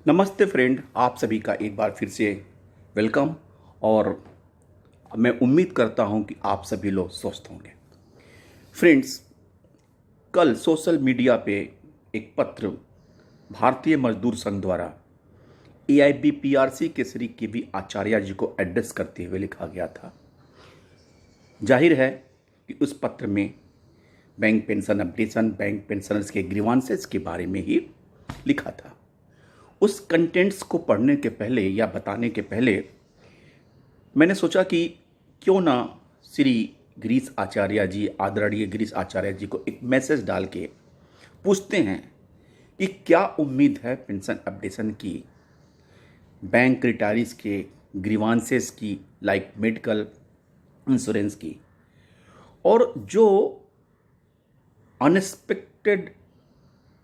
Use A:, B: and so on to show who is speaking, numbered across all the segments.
A: नमस्ते फ्रेंड, आप सभी का एक बार फिर से वेलकम। और मैं उम्मीद करता हूं कि आप सभी लोग स्वस्थ होंगे। फ्रेंड्स, कल सोशल मीडिया पे एक पत्र भारतीय मजदूर संघ द्वारा एआईबीपीआरसी के श्री के वी आचार्य जी को एड्रेस करते हुए लिखा गया था। जाहिर है कि उस पत्र में bank pension updation, bank pensioners के ग्रीवांसेस के बारे में ही लिखा था। उस कंटेंट्स को पढ़ने के पहले या बताने के पहले मैंने सोचा कि क्यों ना श्री गिरीश आचार्य जी, आदरणीय गिरीश आचार्य जी को एक मैसेज डाल के पूछते हैं कि क्या उम्मीद है पेंशन अपडेशन की, बैंक रिटायरीज के ग्रीवांसेस की, लाइक मेडिकल इंश्योरेंस की। और जो अनएक्सपेक्टेड,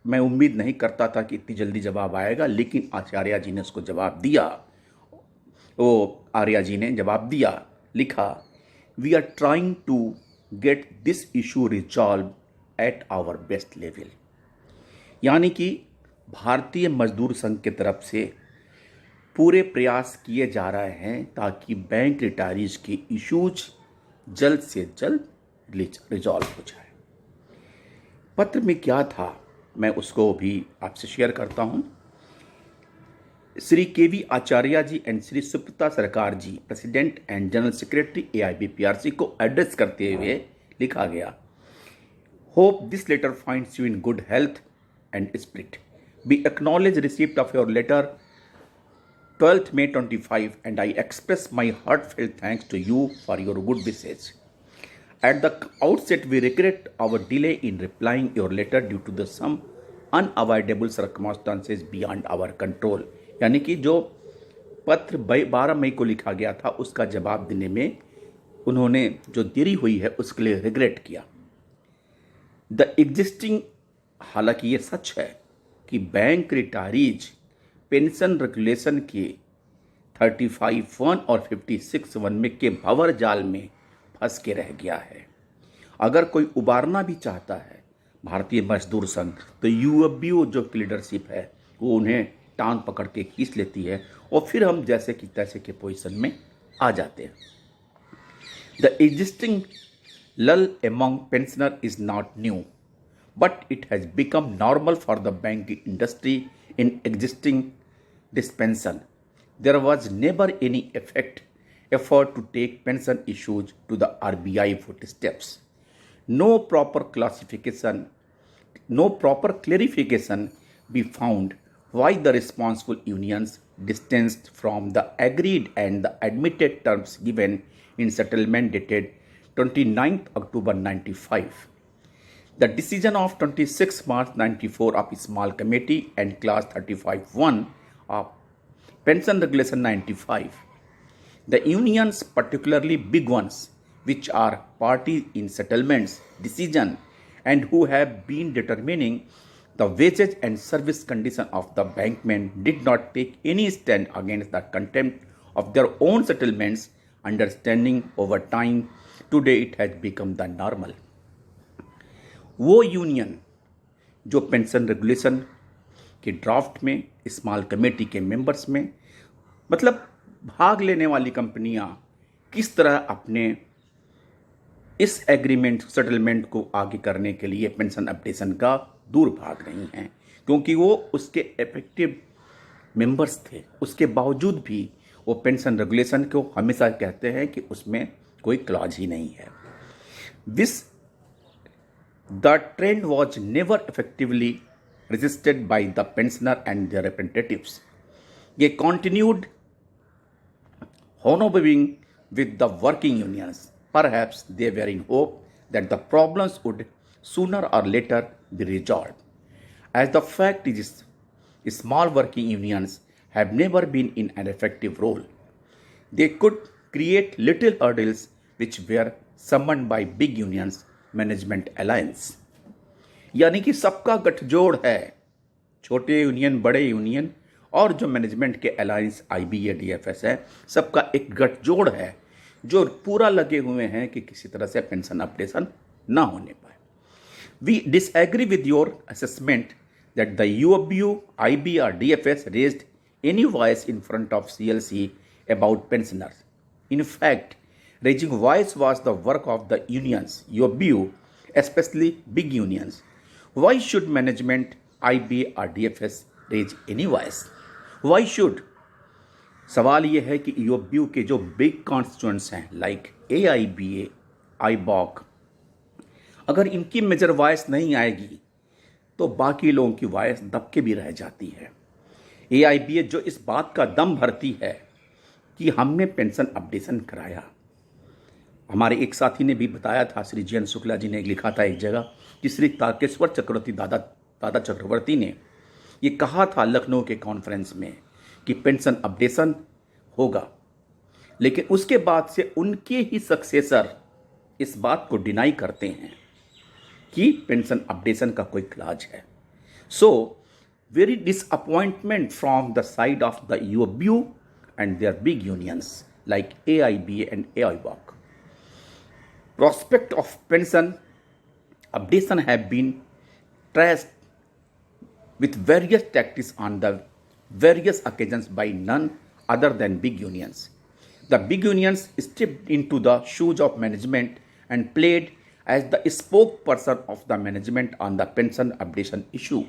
A: मैं उम्मीद नहीं करता था कि इतनी जल्दी जवाब आएगा, लेकिन आचार्य जी ने उसको जवाब दिया। वो आर्या जी ने जवाब दिया, लिखा, we are trying to get this issue resolved at our best level. यानी कि भारतीय मजदूर संघ की तरफ से पूरे प्रयास किए जा रहे हैं ताकि बैंक रिटायरीज के इश्यूज जल्द से जल्द रिजॉल्व हो जाए। पत्र में क्या था मैं उसको भी आपसे शेयर करता हूं। Shri K V Acharya ji and Shri Subrata Sarkar ji, president and general secretary AIBPRC को एड्रेस करते हुए लिखा गया, hope this letter finds you in good health and spirit. We acknowledge receipt of your letter 12th May 25 and I express my heartfelt thanks to you for your good wishes. At the outset, we regret our delay in replying your letter due to the some unavoidable circumstances beyond our control. यानी कि जो पत्र 12 मई को लिखा गया था उसका जवाब देने में उन्होंने जो देरी हुई है उसके लिए रिग्रेट किया। द एग्जिस्टिंग, हालांकि ये सच है कि बैंक रिटायरीज पेंशन रेगुलेशन के 35(1) और 56(1) में के भंवर जाल में फंस के रह गया है। अगर कोई उबारना भी चाहता है भारतीय मजदूर संघ, तो यूएफबीओ जो लीडरशिप है वो उन्हें टांग पकड़ के खींच लेती है और फिर हम जैसे कि तैसे के पोजीशन में आ जाते हैं। The existing lull among pensioners is not new, but it has become normal for the banking industry in existing dispensation. There was never any effort to take pension issues to the RBI footsteps. No proper clarification be found why the responsible unions distanced from the agreed and the admitted terms given in settlement dated 29th October 95. The decision of 26 March 94 of Small Committee and Class 35(1) of Pension Regulation 95. The unions, particularly big ones, which are parties in settlements decision and who have been determining the wages and service condition of the bankmen, did not take any stand against the contempt of their own settlements, understanding over time. Today it has become the normal. वो union जो pension regulation के draft में small committee के members में, मतलब भाग लेने वाली कंपनियां किस तरह अपने इस एग्रीमेंट सेटलमेंट को आगे करने के लिए पेंशन अपडेशन का दूर भाग रही हैं, क्योंकि वो उसके इफेक्टिव मेंबर्स थे। उसके बावजूद भी वो पेंशन रेगुलेशन को हमेशा कहते हैं कि उसमें कोई क्लॉज ही नहीं है। The trend was never effectively resisted by the pensioner and their representatives. They continued hobnobbing with the working unions. Perhaps they were in hope that the problems would sooner or later be resolved. As the fact is, small working unions have never been in an effective role. They could create little hurdles which were summoned by big unions management alliance. यानी कि सबका गठजोड़ है, छोटे union, बड़े union और जो management के अलायंस IBADFS है, सबका एक गठजोड़ है जो पूरा लगे हुए हैं कि किसी तरह से पेंशन अपडेशन ना होने पाए। We disagree with your assessment that the UOBU, IB or DFS raised any voice in front of CLC about pensioners. In fact, raising voice was the work of the unions, UOBU, especially big unions. Why should management, IB or DFS raise any voice? Why should? सवाल ये है कि यूओबीयू के जो big constituents हैं like AIBA, IBOC, अगर इनकी major voice नहीं आएगी तो बाकी लोगों की वॉइस दबके भी रह जाती है। AIBA जो इस बात का दम भरती है कि हमने पेंशन अपडेशन कराया। हमारे एक साथी ने भी बताया था, श्री जयंत शुक्ला जी ने लिखा था एक जगह कि श्री तारकेश्वर चक्रवर्ती दादा चक्रवर्ती ने ये कहा था लखनऊ के कॉन्फ्रेंस में कि पेंशन अपडेशन होगा, लेकिन उसके बाद से उनके ही सक्सेसर इस बात को डिनाई करते हैं कि पेंशन अपडेशन का कोई क्लाज है। So very disappointment from the side of the UOBU and their big unions like AIBA and AIBOC. Prospect of pension updation have been traced with various tactics on the various occasions by none other than big unions. The big unions stepped into the shoes of management and played as the spokesperson of the management on the pension updation issue.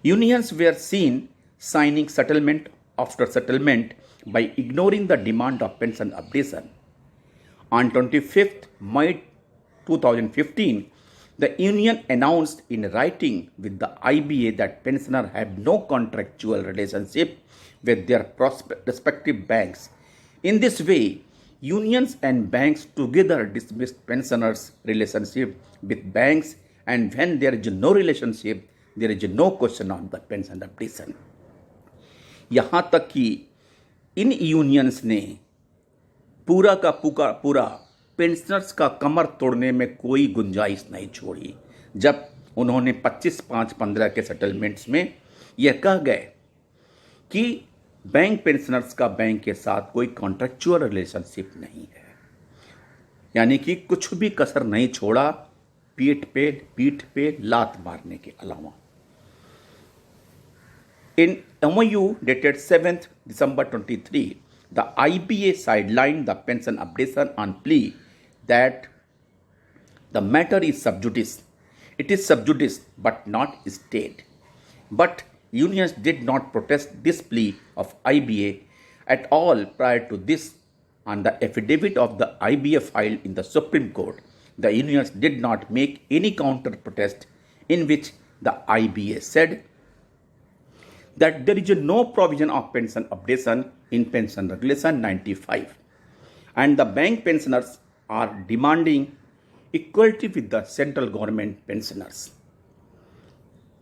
A: Unions were seen signing settlement after settlement by ignoring the demand of pension updation. On 25th May 2015, the union announced in writing with the IBA that pensioners have no contractual relationship with their respective banks. In this way, unions and banks together dismissed pensioners' relationship with banks, and when there is no relationship, there is no question on the pension updation. यहाँ तक कि इन unions ने पूरा का पूरा pensioners का कमर तोड़ने में कोई गुंजाइश नहीं छोड़ी जब उन्होंने 25/5/15 के सेटलमेंट्स में यह कह गए कि बैंक पेंशनर्स का बैंक के साथ कोई कॉन्ट्रैक्चुअल रिलेशनशिप नहीं है, यानी कि कुछ भी कसर नहीं छोड़ा पीठ पे लात मारने के अलावा। In MOU dated 7th December 23, the IBA sidelined the pension updation on plea that the matter is sub judice. It is sub judice but not stayed. But unions did not protest this plea of IBA at all prior to this. On the affidavit of the IBA filed in the Supreme Court, the unions did not make any counter protest in which the IBA said that there is no provision of pension updation in Pension Regulation 95, and the bank pensioners are demanding equality with the central government pensioners.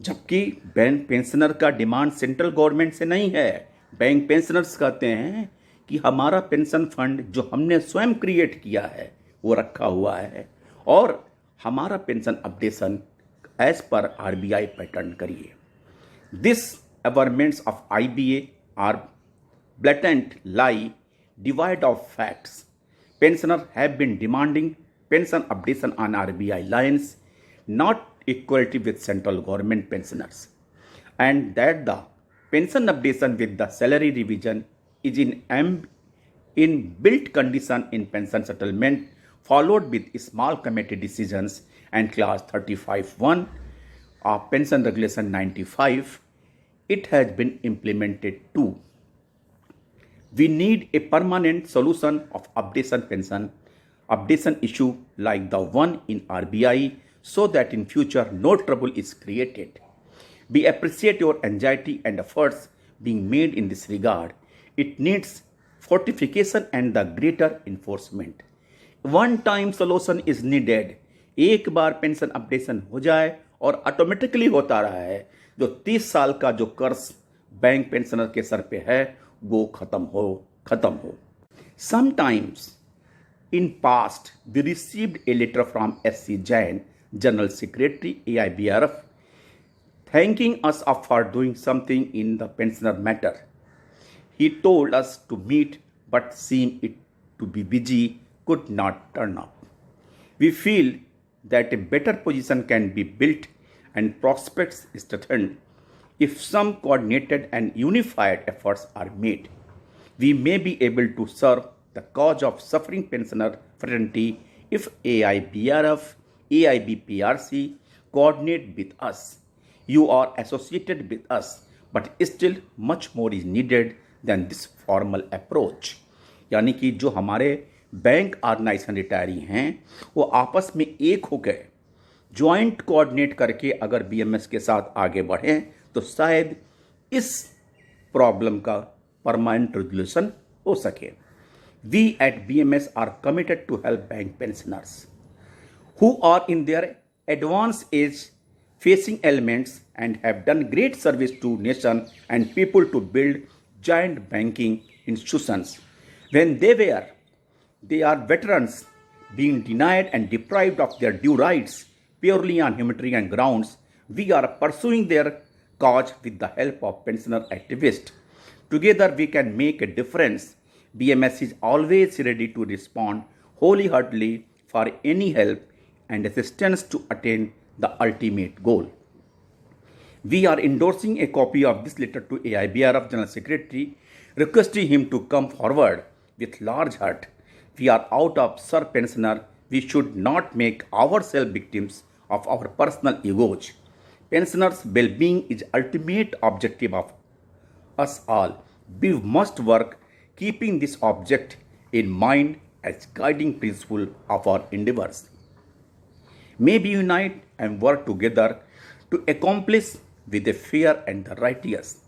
A: जबकि bank pensioner का demand central government से नहीं है। Bank pensioners कहते हैं कि हमारा pension fund जो हमने स्वयं क्रिएट किया है वो रखा हुआ है और हमारा पेंशन अपडेशन एज पर RBI पैटर्न करिए। This averments of IBA are blatant lie, devoid of facts. Pensioners have been demanding pension updation on RBI lines, not equality with central government pensioners, and that the pension updation with the salary revision is in built condition in pension settlement, followed with small committee decisions and clause 35(1) of Pension Regulation 95. It has been implemented too. We need a permanent solution of updation issue like the one in RBI so that in future no trouble is created. We appreciate your anxiety and efforts being made in this regard. It needs fortification and the greater enforcement. One time solution is needed. एक बार pension updation हो जाए और automatically होता रहा है, जो 30 साल का जो कर्ज बैंक पेंशनर के सर पे है वो खत्म हो। Sometimes in past we received a letter from SC Jain, General Secretary AIBRF, thanking us for doing something in the pensioner matter. He told us to meet but seemed it to be busy, could not turn up. We feel that a better position can be built and prospects strengthened. If some coordinated and unified efforts are made, we may be able to serve the cause of suffering pensioner fraternity. If AIBRF, AIBPRC coordinate with us, you are associated with us, but still much more is needed than this formal approach. यानी कि जो हमारे bank organisation retiree हैं वो आपस में एक हो गए ज्वाइंट कोऑर्डिनेट करके अगर बीएमएस के साथ आगे बढ़ें तो शायद इस प्रॉब्लम का परमानेंट रेजोल्यूशन हो सके. We at BMS are committed to help bank pensioners who are in their advanced age facing ailments and have done great service to nation and people to build giant banking institutions. When they are veterans being denied and deprived of their due rights purely on humanitarian grounds, we are pursuing their cause with the help of pensioner activists. Together we can make a difference. BMS is always ready to respond wholeheartedly for any help and assistance to attain the ultimate goal. We are endorsing a copy of this letter to AIBRF General Secretary, requesting him to come forward with large heart. We are out of Sir Pensioner. We should not make ourselves victims of our personal egos. Pensioners' well-being is ultimate objective of us all. We must work keeping this object in mind as guiding principle of our endeavors. May we unite and work together to accomplish with the fair and the righteous.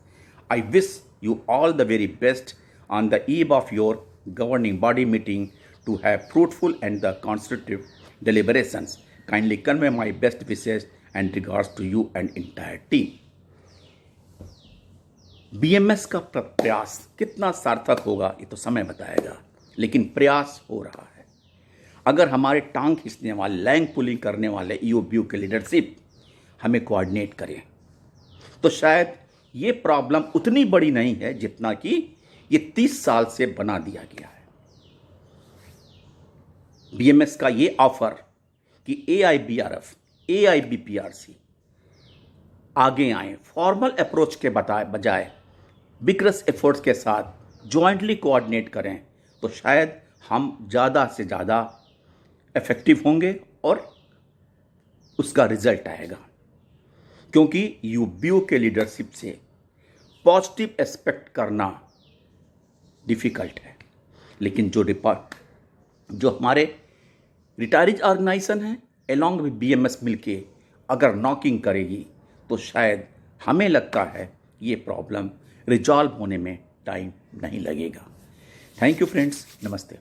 A: I wish you all the very best on the eve of your governing body meeting to have fruitful and the constructive deliberations. Kindly convey my best wishes and regards to you and entire team. BMS का प्रयास कितना सार्थक होगा ये तो समय बताएगा, लेकिन प्रयास हो रहा है. अगर हमारे टांग खींचने वाले लैंग पुलिंग करने वाले ईओबीयू के लीडरशिप हमें कोऑर्डिनेट करें तो शायद ये प्रॉब्लम उतनी बड़ी नहीं है जितना कि ये 30 साल से बना दिया गया है. बीएमएस का ये ऑफर कि एआईबीआरएफ, एआईबीपीआरसी आगे आए, फॉर्मल अप्रोच के बजाय बिगरस एफर्ट्स के साथ जॉइंटली कोऑर्डिनेट करें तो शायद हम ज़्यादा से ज़्यादा इफेक्टिव होंगे और उसका रिजल्ट आएगा. क्योंकि यूबीओ के लीडरशिप से पॉजिटिव एक्सपेक्ट करना डिफ़िकल्ट है, लेकिन जो हमारे रिटायरीज ऑर्गेनाइजेशन हैं अलॉन्ग विद बीएमएस मिलके अगर नॉकिंग करेगी तो शायद हमें लगता है ये प्रॉब्लम रिजॉल्व होने में टाइम नहीं लगेगा. थैंक यू फ्रेंड्स, नमस्ते.